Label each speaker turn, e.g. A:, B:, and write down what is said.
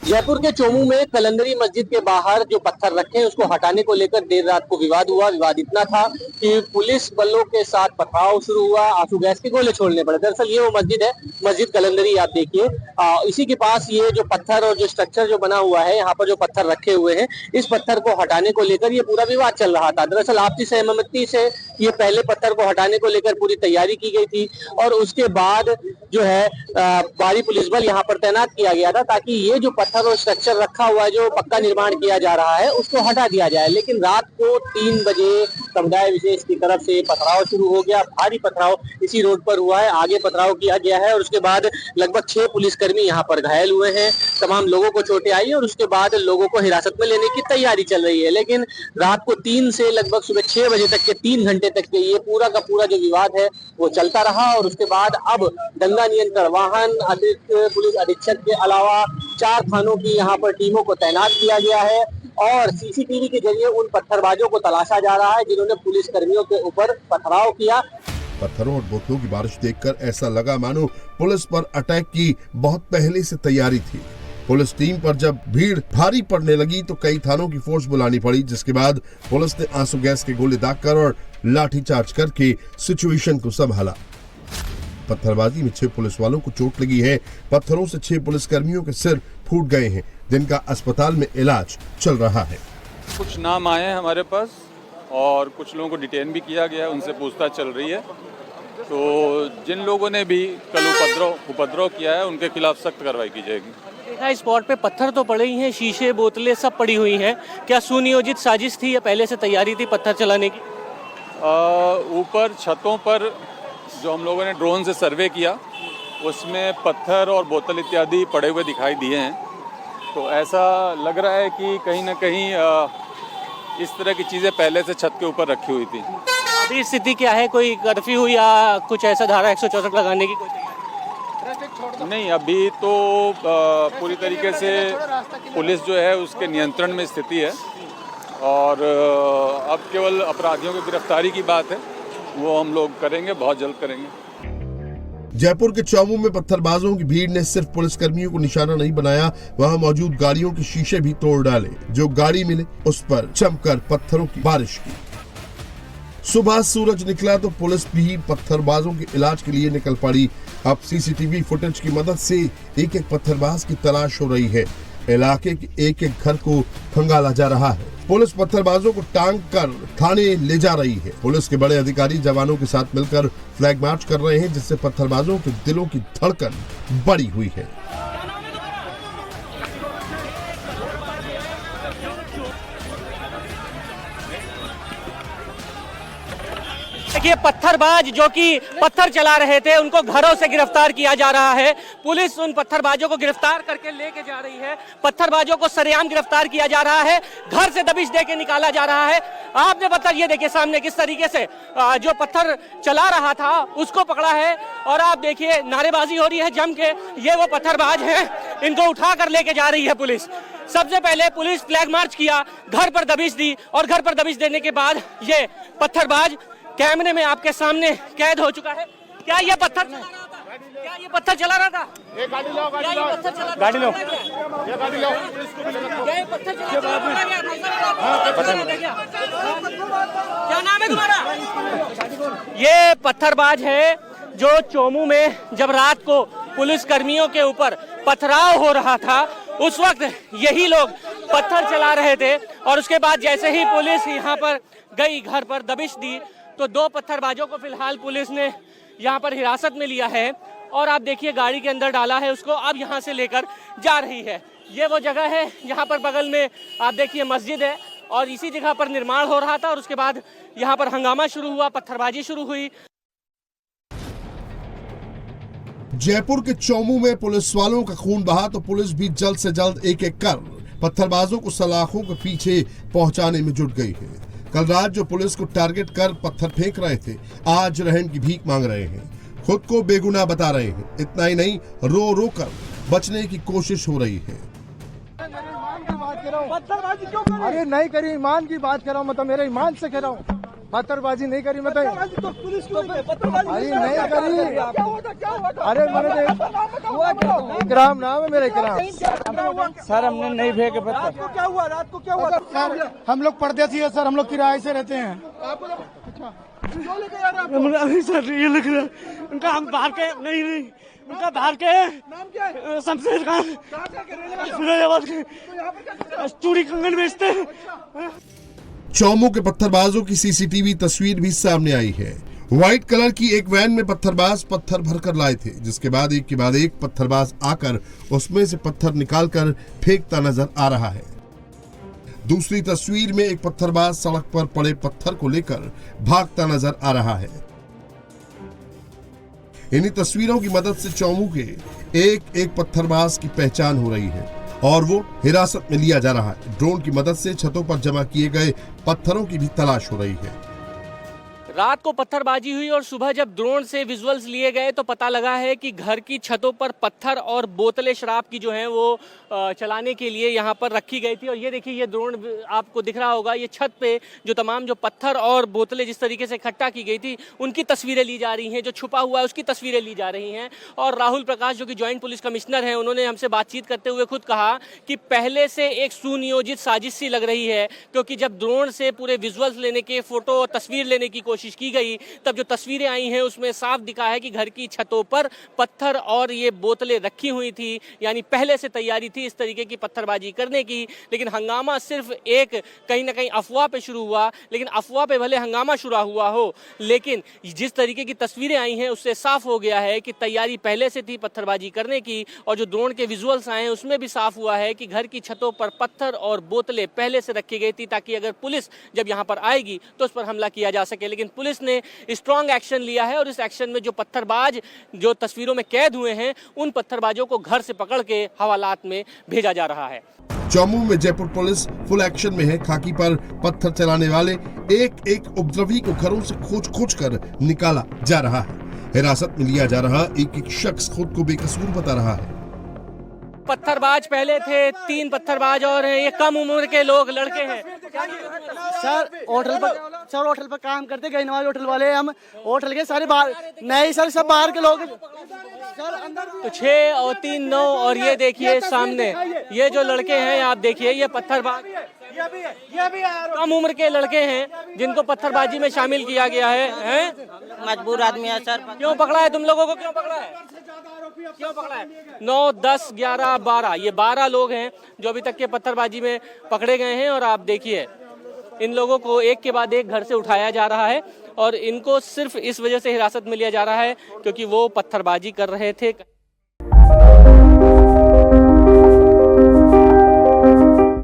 A: जयपुर के चोमू में कलंदरी मस्जिद के बाहर जो पत्थर रखे हैं उसको हटाने को लेकर देर रात को विवाद हुआ। विवाद इतना था कि पुलिस बलों के साथ पथराव शुरू हुआ, आंसू गैस के गोले छोड़ने पड़े। दरअसल ये वो मस्जिद है, मस्जिद कलंदरी, आप देखिए इसी के पास ये जो पत्थर और जो स्ट्रक्चर जो बना हुआ है, यहाँ पर जो पत्थर रखे हुए हैं, इस पत्थर को हटाने को लेकर ये पूरा विवाद चल रहा था। दरअसल आपसी सहमति से ये पहले पत्थर को हटाने को लेकर पूरी तैयारी की गई थी और उसके बाद जो है भारी पुलिस बल यहाँ पर तैनात किया गया था ताकि ये जो पत्थर और स्ट्रक्चर रखा हुआ है, जो पक्का निर्माण किया जा रहा है, उसको हटा दिया जाए। लेकिन रात को 3 बजे समुदाय विशेष की तरफ से पथराव शुरू हो गया। भारी पथराव इसी रोड पर हुआ है, आगे पथराव किया गया है और उसके बाद लगभग 6 पुलिसकर्मी यहाँ पर घायल हुए हैं। तमाम लोगों को चोटें आई और उसके बाद लोगों को हिरासत में लेने की तैयारी चल रही है। लेकिन रात को 3 से लगभग सुबह 6 बजे तक के 3 घंटे तक के ये पूरा का पूरा जो विवाद है वो चलता रहा और उसके बाद अब दंगा नियंत्रण वाहन, अतिरिक्त पुलिस अधीक्षक के अलावा 4 थानों की यहाँ पर टीमों को तैनात किया गया है और सीसीटीवी के जरिए उन पत्थरबाजों को तलाशा जा रहा है जिन्होंने पुलिस कर्मियों के ऊपर पथराव किया।
B: पत्थरों और बोतलों की बारिश देखकर ऐसा लगा मानो पुलिस पर अटैक की बहुत पहले से तैयारी थी। पुलिस टीम पर जब भीड़ भारी पड़ने लगी तो कई थानों की फोर्स बुलानी पड़ी, जिसके बाद पुलिस ने आंसू गैस के गोले दागकर और लाठीचार्ज करके सिचुएशन को संभाला। पत्थरबाजी में 6 पुलिस वालों को चोट लगी है। पत्थरों से 6 पुलिसकर्मियों के सिर फूट गए हैं, जिनका अस्पताल में इलाज चल रहा है।
C: कुछ नाम आए हैं हमारे पास और कुछ लोगों को डिटेन भी किया गया है, उनसे पूछताछ चल रही है। तो जिन लोगों ने भी कल उपद्रव किया है उनके खिलाफ सख्त कार्रवाई की जाएगी।
D: देखा स्पॉट पे पत्थर तो पड़े ही हैं, शीशे, बोतलें सब पड़ी हुई हैं। क्या सुनियोजित साजिश थी या पहले से तैयारी थी पत्थर चलाने की?
C: ऊपर छतों पर जो हम लोगों ने ड्रोन से सर्वे किया उसमें पत्थर और बोतल इत्यादि पड़े हुए दिखाई दिए हैं। तो ऐसा लग रहा है कि कहीं ना कहीं इस तरह की चीज़ें पहले से छत के ऊपर रखी हुई थी।
D: अभी स्थिति क्या है? कोई कर्फ्यू या कुछ ऐसा धारा 164 लगाने की कोई तैयारी?
C: नहीं, अभी तो पूरी तरीके से पुलिस जो है उसके नियंत्रण में स्थिति है और अब केवल अपराधियों की गिरफ्तारी की बात है, वो हम लोग करेंगे, बहुत जल्द करेंगे।
B: जयपुर के चोमू में पत्थरबाजों की भीड़ ने सिर्फ पुलिसकर्मियों को निशाना नहीं बनाया, वहां मौजूद गाड़ियों के शीशे भी तोड़ डाले। जो गाड़ी मिले उस पर जमकर पत्थरों की बारिश की। सुबह सूरज निकला तो पुलिस भी पत्थरबाजों के इलाज के लिए निकल पड़ी। अब सीसीटीवी फुटेज की मदद से एक एक पत्थरबाज की तलाश हो रही है। इलाके के एक एक घर को खंगाला जा रहा है। पुलिस पत्थरबाजों को टांग कर थाने ले जा रही है। पुलिस के बड़े अधिकारी जवानों के साथ मिलकर फ्लैग मार्च कर रहे हैं, जिससे पत्थरबाजों के दिलों की धड़कन बढ़ी हुई है।
D: देखिए पत्थरबाज जो कि पत्थर चला रहे थे उनको घरों से गिरफ्तार किया जा रहा है। पुलिस उन पत्थरबाजों को गिरफ्तार करके लेके जा रही है। पत्थरबाजों को सरेआम गिरफ्तार किया जा रहा है, घर से दबिश देके निकाला जा रहा है। आपने पत्थर ये देखिए सामने किस तरीके से जो पत्थर चला रहा था उसको पकड़ा है और आप देखिए नारेबाजी हो रही है जम के। ये वो पत्थरबाज हैं, इनको उठा कर लेके जा रही है पुलिस। सबसे पहले पुलिस फ्लैग मार्च किया, घर पर दबिश दी और घर पर दबिश देने के बाद ये पत्थरबाज कैमरे में आपके सामने कैद हो चुका है। क्या ये पत्थर चला रहा था? क्या ये पत्थर चला रहा था? ये गाड़ी लो, गाड़ी लो, गाड़ी लो, ये गाड़ी लो। क्या ये पत्थर चला रहा था? क्या नाम है तुम्हारा? ये पत्थरबाज है जो चोमू में जब रात को पुलिस कर्मियों के ऊपर पथराव हो रहा था उस वक्त यही लोग पत्थर चला रहे थे और उसके बाद जैसे ही पुलिस यहाँ पर गई, घर पर दबिश दी, तो 2 पत्थरबाजों को फिलहाल पुलिस ने यहाँ पर हिरासत में लिया है और आप देखिए गाड़ी के अंदर डाला है उसको, अब यहाँ से लेकर जा रही है। ये वो जगह है यहाँ पर बगल में आप देखिए मस्जिद है और इसी जगह पर निर्माण हो रहा था और उसके बाद यहाँ पर हंगामा शुरू हुआ, पत्थरबाजी शुरू हुई।
B: जयपुर के चोमू में पुलिस वालों का खून बहा तो पुलिस भी जल्द से जल्द एक एक कर पत्थरबाजों को सलाखों के पीछे पहुंचाने में जुट गई है। कल रात जो पुलिस को टारगेट कर पत्थर फेंक रहे थे, आज रहम की भीख मांग रहे हैं, खुद को बेगुनाह बता रहे हैं। इतना ही नहीं, रो रो कर बचने की कोशिश हो रही है।
E: अरे नहीं करी, ईमान की बात कर रहा हूँ, मतलब मेरे ईमान से कह रहा हूँ। पत्थरबाजी नहीं करी मैं तो पुलिस भाई नहीं करी। अरे मैंने इकराम नाम है मेरा, इकराम।
F: सर हमने नहीं फेंके पत्थर।
E: क्या हुआ रात को, क्या हुआ सर? हम लोग परदेसी है सर, हम लोग किराए से रहते हैं।
F: अभी सर ये लिख रहा उनका, हम बाहर के नहीं उनका बाहर के
E: नाम क्या है?
F: शमशेर खान, फिरोजाबाद के चूड़ी कंगन बेचते हैं।
B: चौमू के पत्थरबाजों की सीसीटीवी तस्वीर भी सामने आई है। व्हाइट कलर की एक वैन में पत्थरबाज पत्थर भरकर लाए थे, जिसके बाद एक के बाद एक पत्थरबाज आकर उसमें से पत्थर निकालकर फेंकता नजर आ रहा है। दूसरी तस्वीर में एक पत्थरबाज सड़क पर पड़े पत्थर को लेकर भागता नजर आ रहा है। इन्हीं तस्वीरों की मदद से चौमू के एक एक पत्थरबाज की पहचान हो रही है और वो हिरासत में लिया जा रहा है। ड्रोन की मदद से छतों पर जमा किए गए पत्थरों की भी तलाश हो रही है।
D: रात को पत्थरबाजी हुई और सुबह जब ड्रोन से विजुअल्स लिए गए तो पता लगा है कि घर की छतों पर पत्थर और बोतलें शराब की जो हैं वो चलाने के लिए यहाँ पर रखी गई थी। और ये देखिए, ये ड्रोन आपको दिख रहा होगा, ये छत पे जो तमाम जो पत्थर और बोतलें जिस तरीके से इकट्ठा की गई थी उनकी तस्वीरें ली जा रही हैं, जो छुपा हुआ है उसकी तस्वीरें ली जा रही हैं। और राहुल प्रकाश जो कि ज्वाइंट पुलिस कमिश्नर हैं, उन्होंने हमसे बातचीत करते हुए खुद कहा कि पहले से एक सुनियोजित साजिश सी लग रही है, क्योंकि जब ड्रोन से पूरे विजुअल्स लेने के, फोटो और तस्वीर लेने की कोशिश की गई तब जो तस्वीरें आई हैं उसमें साफ दिखा है कि घर की छतों पर पत्थर और ये बोतलें रखी हुई थी, यानी पहले से तैयारी थी इस तरीके की पत्थरबाजी करने की। लेकिन हंगामा सिर्फ एक कहीं ना कहीं अफवाह पे शुरू हुआ, लेकिन अफवाह पे भले हंगामा शुरू हुआ हो, लेकिन जिस तरीके की तस्वीरें आई हैं उससे साफ हो गया है कि तैयारी पहले से थी पत्थरबाजी करने की। और जो ड्रोन के विजुअल्स आए हैं उसमें भी साफ हुआ है कि घर की छतों पर पत्थर और बोतलें पहले से रखी गई थी, ताकि अगर पुलिस जब यहाँ पर आएगी तो उस पर हमला किया जा सके। लेकिन पुलिस ने स्ट्रॉन्ग एक्शन लिया है और इस एक्शन में जो पत्थरबाज जो तस्वीरों में कैद हुए हैं उन पत्थरबाजों को घर से पकड़ के हवालात में भेजा जा रहा है।
B: चौमू में जयपुर पुलिस फुल एक्शन में है। खाकी पर पत्थर चलाने वाले एक एक उपद्रवी को घरों से खोज कर निकाला जा रहा है। हिरासत में लिया जा रहा एक एक शख्स खुद को बेकसूर बता रहा है।
D: पत्थरबाज पहले थे 3 पत्थरबाज और ये कम उम्र के लोग, लड़के हैं।
F: सर होटल पर काम करते, गई नवाज होटल वाले, हम होटल के सारे बाहर नहीं सर, सब बाहर के लोग सर। अंदर
D: तो 6 और 3 9 और ये देखिए सामने ये जो लड़के हैं, आप देखिए ये पत्थरबाज,
F: ये भी
D: कम उम्र के लड़के हैं जिनको पत्थरबाजी में शामिल किया गया है।
G: मजबूर आदमी है सर।
D: क्यों पकड़ा है तुम लोगों को, क्यों पकड़ा है, क्यों पकड़ा है? 9 10 11 12 ये 12 लोग हैं जो अभी तक के पत्थरबाजी में पकड़े गए हैं। और आप देखिए इन लोगों को एक के बाद एक घर से उठाया जा रहा है और इनको सिर्फ इस वजह से हिरासत में लिया जा रहा है क्योंकि वो पत्थरबाजी कर रहे थे।